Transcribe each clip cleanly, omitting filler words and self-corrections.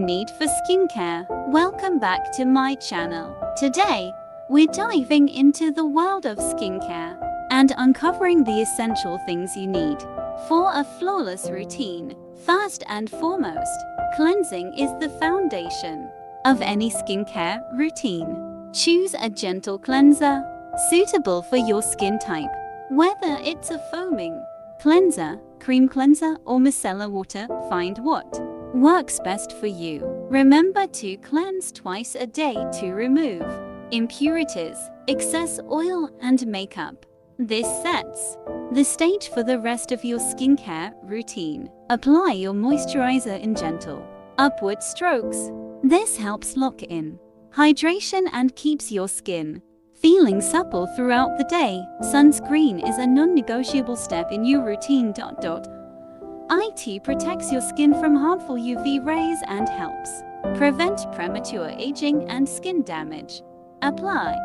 need for skincare. Welcome back to my channel. Today, we're diving into the world of skincare and uncovering the essential things you need for a flawless routine. First and foremost, cleansing is the foundation of any skincare routine. Choose a gentle cleanser suitable for your skin type. Whether it's a foaming cleanser, cream cleanser, or micellar water, find what works best for you. Remember to cleanse twice a day to remove impurities, excess oil, and makeup. This sets the stage for the rest of your skincare routine. Apply your moisturizer in gentle, upward strokes. This helps lock in hydration and keeps your skin feeling supple throughout the day. Sunscreen is a non-negotiable step in your routine. It protects your skin from harmful UV rays and helps prevent premature aging and skin damage. Apply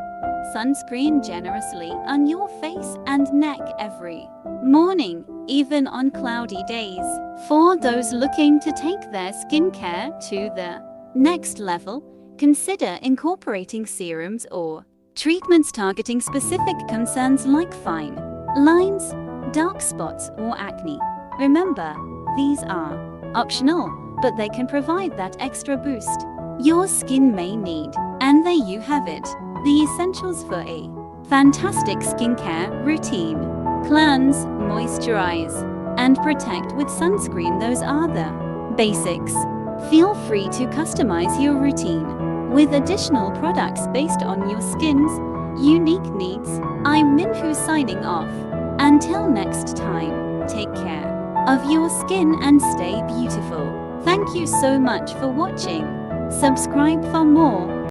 sunscreen generously on your face and neck every morning, even on cloudy days. For those looking to take their skincare to the next level, consider incorporating serums or treatments targeting specific concerns like fine lines, dark spots, or acne. Remember, these are optional, but they can provide that extra boost your skin may need. And there you have it, the essentials for a fantastic skincare routine. Cleanse, moisturize, and protect with sunscreen. Those are the basics. Feel free to customize your routine with additional products based on your skin's unique needs. I'm Minhu signing off. Until next time, take care of your skin and stay beautiful. Thank you so much for watching. Subscribe for more.